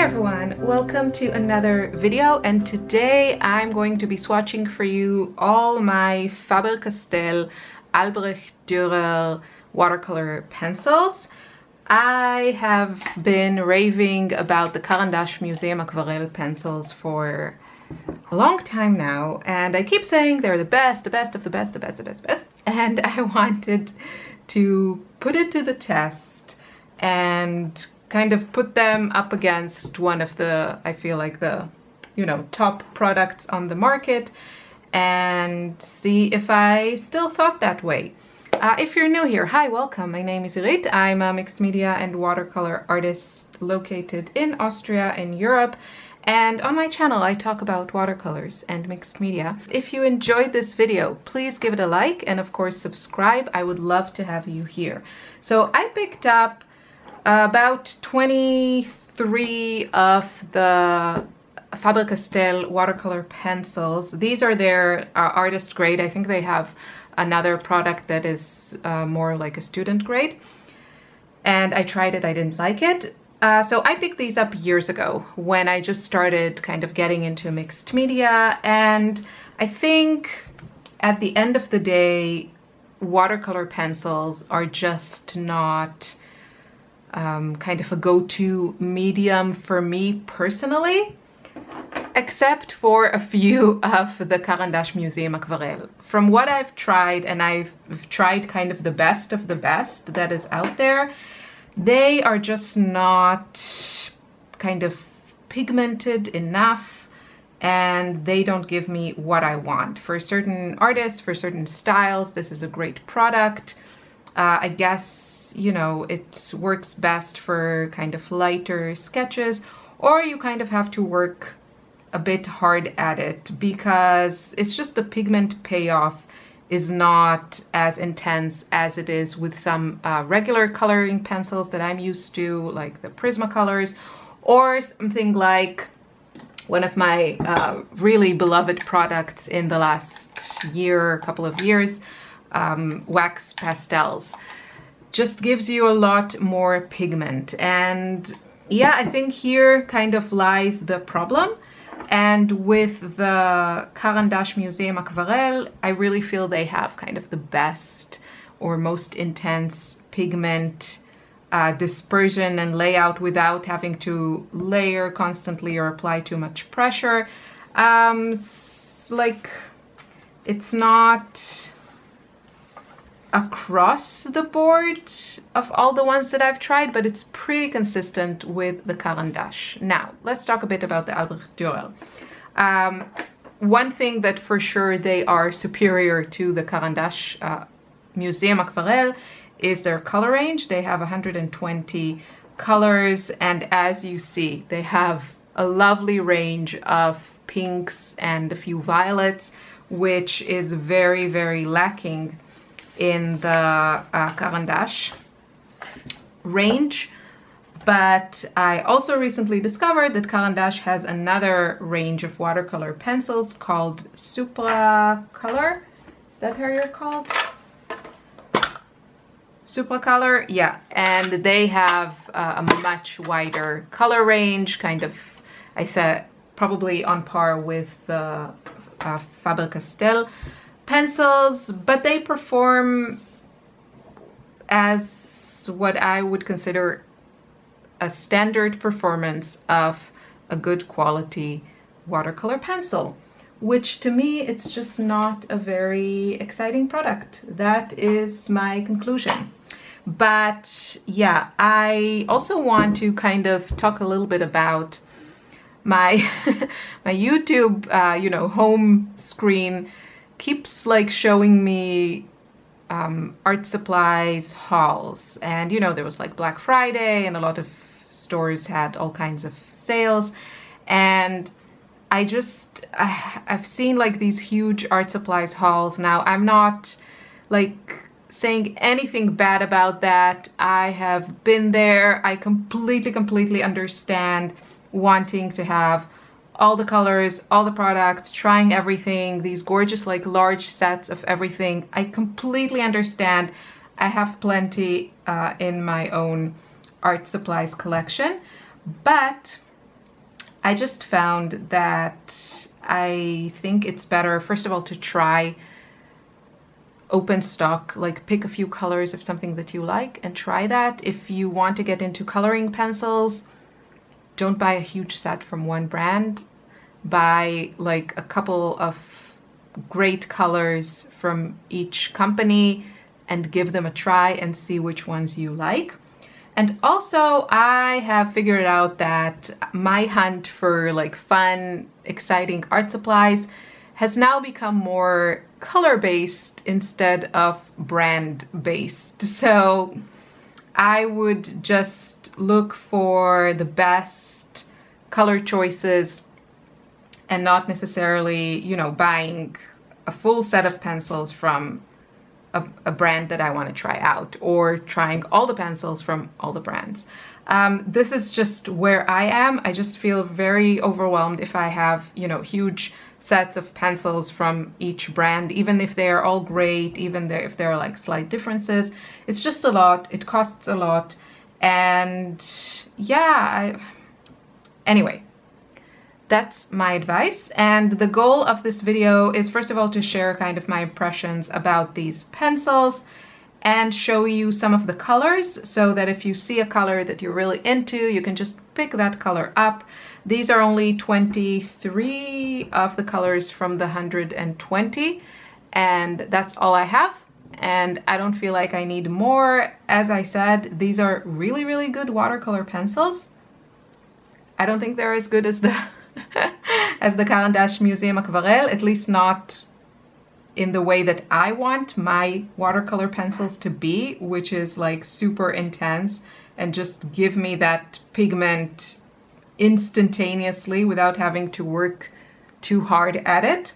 everyone, welcome to another video, and today I'm going to be swatching for you all my Faber Castell Albrecht Dürer watercolor pencils. I have been raving about the Caran Museum Aquarelle pencils for a long time now, and I keep saying they're the best, the best of the best, the best, the best, the best, and I wanted to put it to the test and kind of put them up against one of the, I feel like the, top products on the market and see if I still thought that way. If you're new here, hi, welcome. My name is Irit. I'm a mixed media and watercolor artist located in Austria in Europe. And on my channel, I talk about watercolors and mixed media. If you enjoyed this video, please give it a like and of course subscribe. I would love to have you here. So I picked up about 23 of the Faber Castell watercolor pencils. These are their artist grade. I think they have another product that is more like a student grade. And I tried it, I didn't like it. So I picked these up years ago when I just started kind of getting into mixed media. And I think at the end of the day, watercolor pencils are just not kind of a go-to medium for me personally, except for a few of the Caran Museum Aquarelle. From what I've tried, and I've tried kind of the best that is out there, they are just not kind of pigmented enough, and they don't give me what I want. For certain artists, for certain styles, this is a great product. I guess it works best for kind of lighter sketches, or you kind of have to work a bit hard at it because it's just the pigment payoff is not as intense as it is with some regular coloring pencils that I'm used to, like the Prismacolors, or something like one of my really beloved products in the last year, couple of years, wax pastels. Just gives you a lot more pigment. And yeah, I think here kind of lies the problem. And with the Caran Museum Aquarelle, I really feel they have kind of the best or most intense pigment dispersion and layout without having to layer constantly or apply too much pressure. It's not across the board of all the ones that I've tried, but it's pretty consistent with the Caran. Now, let's talk a bit about the Albrecht Durer. One thing that for sure they are superior to the Caran Museum Aquarelle is their color range. They have 120 colors, and as you see, they have a lovely range of pinks and a few violets, which is very, very lacking in the Caran range. But I also recently discovered that Caran has another range of watercolor pencils called Supracolor. Is that how you're called? Supracolor, yeah. And they have a much wider color range, kind of, I said, probably on par with the Faber Castell pencils, but they perform as what I would consider a standard performance of a good quality watercolor pencil, which to me it's just not a very exciting product. That is my conclusion. But yeah, I also want to kind of talk a little bit about my my YouTube home screen keeps like showing me art supplies hauls, and there was like Black Friday and a lot of stores had all kinds of sales, and I've seen like these huge art supplies hauls. Now, I'm not like saying anything bad about that. I have been there. I completely understand wanting to have all the colors, all the products, trying everything, these gorgeous like large sets of everything. I completely understand. I have plenty in my own art supplies collection, but I just found that I think it's better, first of all, to try open stock, like pick a few colors of something that you like and try that. If you want to get into coloring pencils, don't buy a huge set from one brand. Buy like a couple of great colors from each company and give them a try and see which ones you like. And also, I have figured out that my hunt for like fun, exciting art supplies has now become more color-based instead of brand-based. So I would just look for the best color choices and not necessarily, you know, buying a full set of pencils from a brand that I want to try out, or trying all the pencils from all the brands. This is just where I am. I just feel very overwhelmed if I have, you know, huge sets of pencils from each brand, even if they are all great, even if there are like slight differences. It's just a lot. It costs a lot. And yeah, anyway, that's my advice. And the goal of this video is, first of all, to share kind of my impressions about these pencils and show you some of the colors, so that if you see a color that you're really into, you can just pick that color up. These are only 23 of the colors from the 120, and that's all I have. And I don't feel like I need more. As I said, these are really, really good watercolor pencils. I don't think they're as good as the as the Caran Museum Aquarelle, at least not in the way that I want my watercolor pencils to be, which is like super intense and just give me that pigment instantaneously without having to work too hard at it.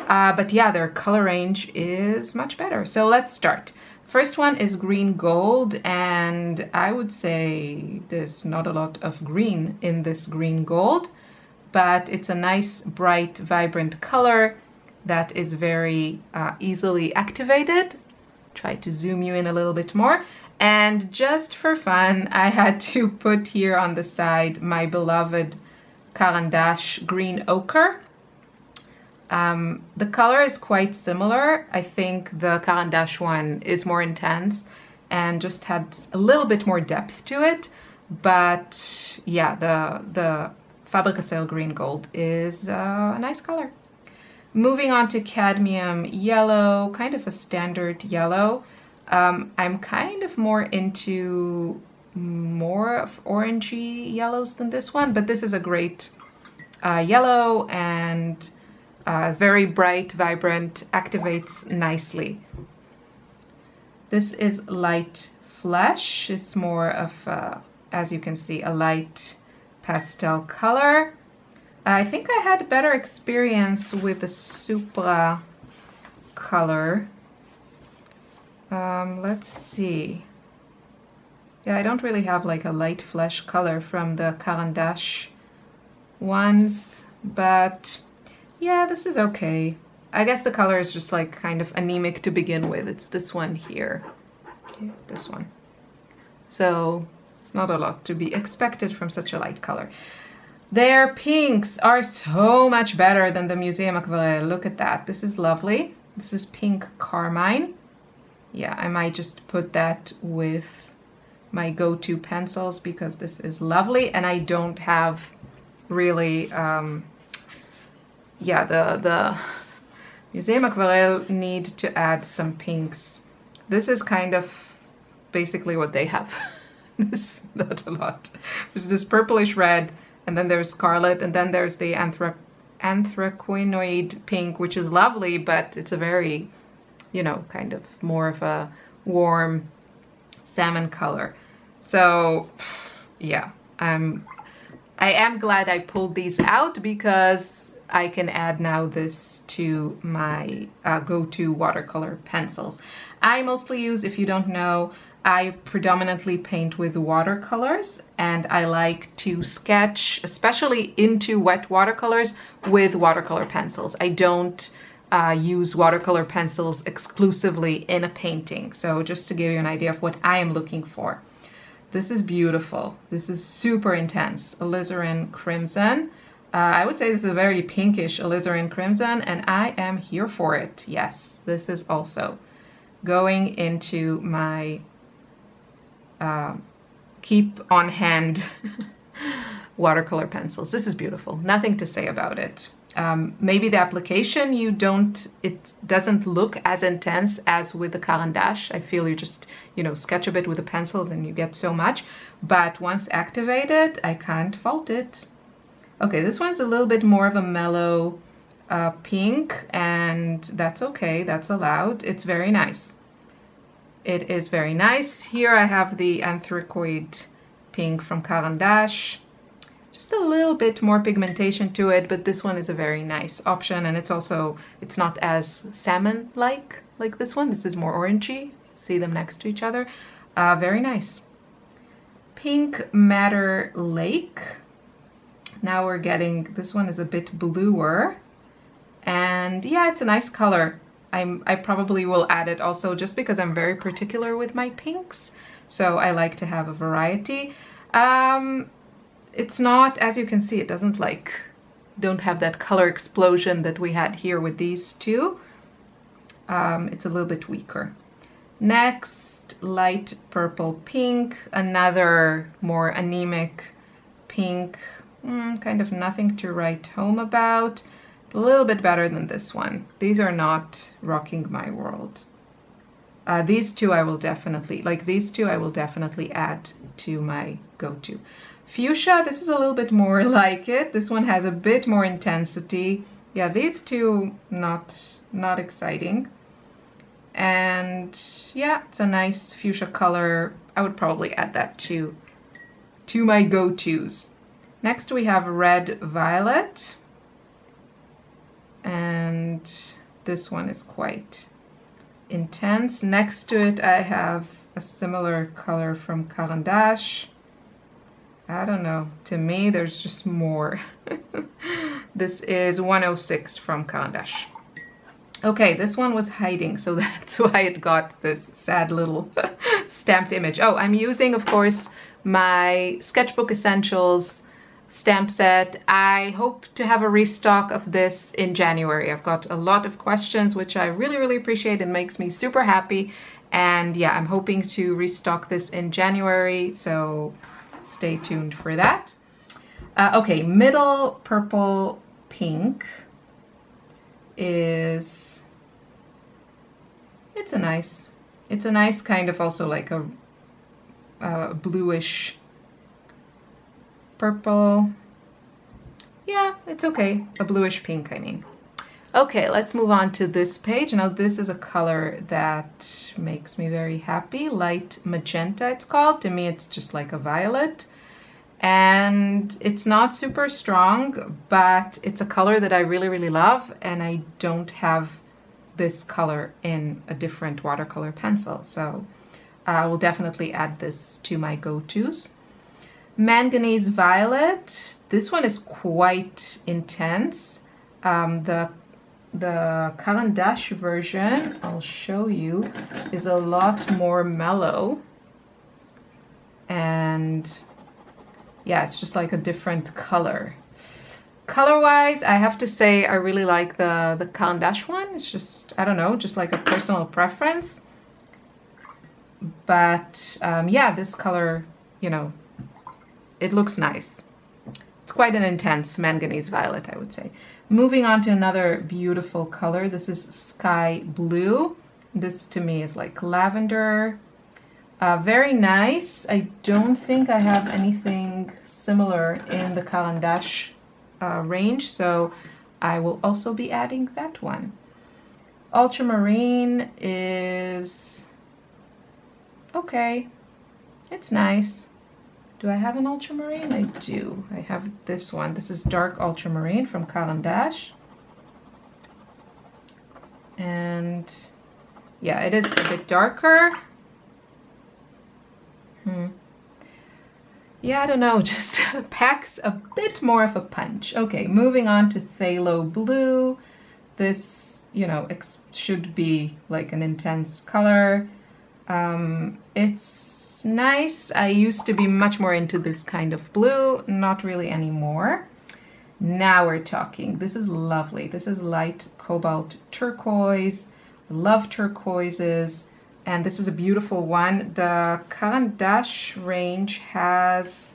But yeah, their color range is much better. So let's start. First one is green gold, and I would say there's not a lot of green in this green gold, but it's a nice, bright, vibrant color that is very easily activated. Try to zoom you in a little bit more. And just for fun, I had to put here on the side my beloved Caran green ochre. The color is quite similar. I think the Caran one is more intense and just had a little bit more depth to it. But yeah, the Faber Castell green gold is a nice color. Moving on to cadmium yellow, kind of a standard yellow. I'm kind of more into more of orangey yellows than this one, but this is a great yellow and very bright, vibrant, activates nicely. This is light flesh. It's more of, as you can see, a light pastel color. I think I had better experience with the Supracolor. Let's see. Yeah, I don't really have like a light flesh color from the Caran ones, but yeah, this is okay. I guess the color is just like kind of anemic to begin with. It's this one here. Okay, this one. So it's not a lot to be expected from such a light color. Their pinks are so much better than the Museum Aquarelle. Look at that. This is lovely. This is pink carmine. Yeah, I might just put that with my go-to pencils because this is lovely, and I don't have really, yeah, the Museum Aquarelle need to add some pinks. This is kind of basically what they have. This is not a lot. There's this purplish red, and then there's scarlet, and then there's the anthraquinoid pink, which is lovely, but it's a very, you know, kind of more of a warm salmon color. So yeah, I am glad I pulled these out because I can add now this to my go-to watercolor pencils. I mostly use, if you don't know, I predominantly paint with watercolors, and I like to sketch, especially into wet watercolors, with watercolor pencils. I don't use watercolor pencils exclusively in a painting. So just to give you an idea of what I am looking for. This is beautiful. This is super intense. Alizarin crimson. I would say this is a very pinkish alizarin crimson, and I am here for it. Yes, this is also going into my keep on hand watercolor pencils. This is beautiful. Nothing to say about it. Maybe the application it doesn't look as intense as with the Caran. I feel you just, sketch a bit with the pencils and you get so much. But once activated, I can't fault it. Okay, this one's a little bit more of a mellow pink, and that's okay. That's allowed. It's very nice. It is very nice. Here I have the anthracoid pink from Caran. Just a little bit more pigmentation to it, but this one is a very nice option, and it's not as salmon-like like this one. This is more orangey. See them next to each other. Very nice. Pink Madder Lake. Now we're getting, this one is a bit bluer, and yeah, it's a nice color. I probably will add it also just because I'm very particular with my pinks, so I like to have a variety. It's not, as you can see, it don't have that color explosion that we had here with these two. It's a little bit weaker. Next, light purple pink, another more anemic pink, kind of nothing to write home about. A little bit better than this one. These are not rocking my world. These two I will definitely add to my go-to. Fuchsia, this is a little bit more like it. This one has a bit more intensity. Yeah, these two not exciting. And yeah, it's a nice fuchsia color. I would probably add that to my go-tos. Next we have red violet. And this one is quite intense. Next to it I have a similar color from Caran. I don't know, to me there's just more. This is 106 from Caran. Okay, this one was hiding, so that's why it got this sad little stamped image. Oh, I'm using, of course, my Sketchbook Essentials stamp set. I hope to have a restock of this in January. I've got a lot of questions, which I really, really appreciate. It makes me super happy. And yeah, I'm hoping to restock this in January, so stay tuned for that. Okay, middle purple pink is, it's a nice kind of also like a bluish purple. Yeah, it's okay. A bluish pink, I mean. Okay, let's move on to this page. Now this is a color that makes me very happy. Light magenta, it's called. To me, it's just like a violet. And it's not super strong, but it's a color that I really, really love. And I don't have this color in a different watercolor pencil. So I will definitely add this to my go-tos. Manganese violet. This one is quite intense. The Caran version, I'll show you, is a lot more mellow. And yeah, it's just like a different color. Color-wise, I have to say I really like the Caran one. It's just, I don't know, just like a personal preference. But yeah, this color, you know, it looks nice. It's quite an intense manganese violet, I would say. Moving on to another beautiful color. This is sky blue. This to me is like lavender. Very nice. I don't think I have anything similar in the Caran range, so I will also be adding that one. Ultramarine is okay. It's nice. Do I have an ultramarine? I do. I have this one. This is dark ultramarine from Caran. And yeah, it is a bit darker. Yeah, I don't know, just packs a bit more of a punch. Okay, moving on to phthalo blue. This, you know, should be like an intense color. It's nice. I used to be much more into this kind of blue, not really anymore. Now we're talking. This is lovely. This is light cobalt turquoise. Love turquoises. And this is a beautiful one. The Caran range has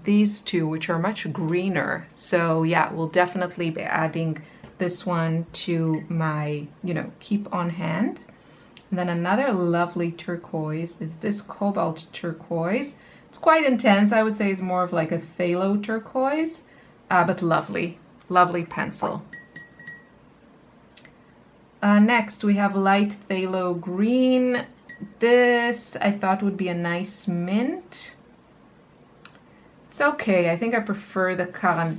these two, which are much greener. So yeah, we'll definitely be adding this one to my, keep on hand. And then another lovely turquoise is this cobalt turquoise. It's quite intense. I would say it's more of like a phthalo turquoise, but lovely, lovely pencil. Next, we have light phthalo green. This I thought would be a nice mint. It's okay. I think I prefer the Caran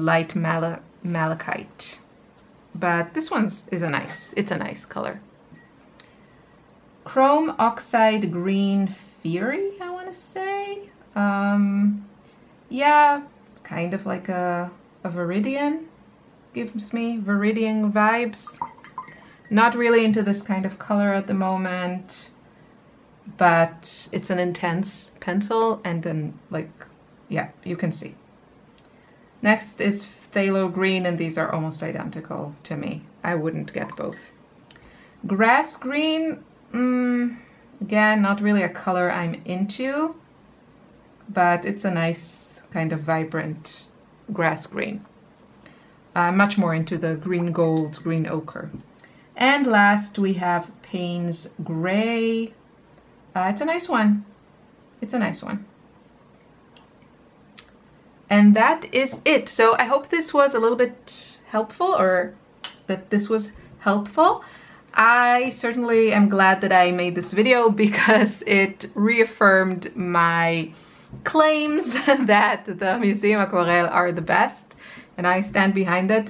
light malachite. But this one's it's a nice color. Chrome oxide green fury, I want to say. Yeah, kind of like a viridian. Gives me viridian vibes. Not really into this kind of color at the moment, but it's an intense pencil, and then yeah, you can see. Next is phthalo green, and these are almost identical to me. I wouldn't get both. Grass green, again, not really a color I'm into, but it's a nice kind of vibrant grass green. I'm much more into the green gold, green ochre. And last we have Payne's Gray. It's a nice one. It's a nice one. And that is it. So I hope this was a little bit helpful, or that this was helpful. I certainly am glad that I made this video because it reaffirmed my claims that the Museum Aquarelle are the best. And I stand behind it.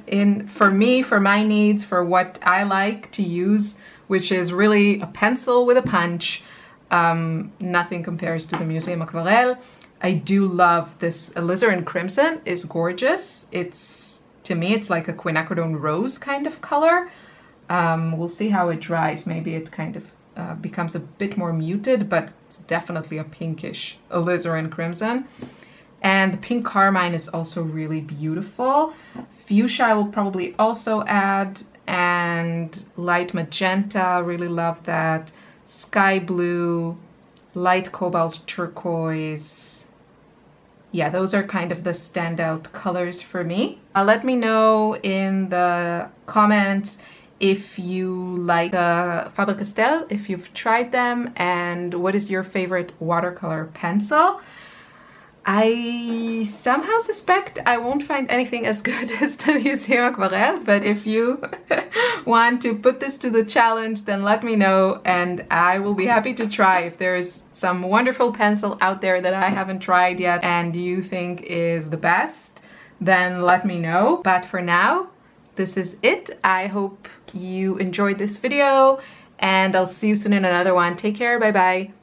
For me, for my needs, for what I like to use, which is really a pencil with a punch. Nothing compares to the Museum Aquarelle. I do love this alizarin crimson. Is gorgeous. To me, it's like a quinacridone rose kind of color. We'll see how it dries. Maybe it kind of becomes a bit more muted, but it's definitely a pinkish alizarin crimson. And the pink carmine is also really beautiful. Fuchsia I will probably also add, and light magenta, really love that. Sky blue, light cobalt turquoise. Yeah, those are kind of the standout colors for me. Let me know in the comments if you like Faber Castell, if you've tried them, and what is your favorite watercolor pencil. I somehow suspect I won't find anything as good as the Museum Aquarelle, but if you want to put this to the challenge, then let me know, and I will be happy to try. If there's some wonderful pencil out there that I haven't tried yet and you think is the best, then let me know. But for now, this is it. I hope you enjoyed this video, and I'll see you soon in another one. Take care. Bye bye.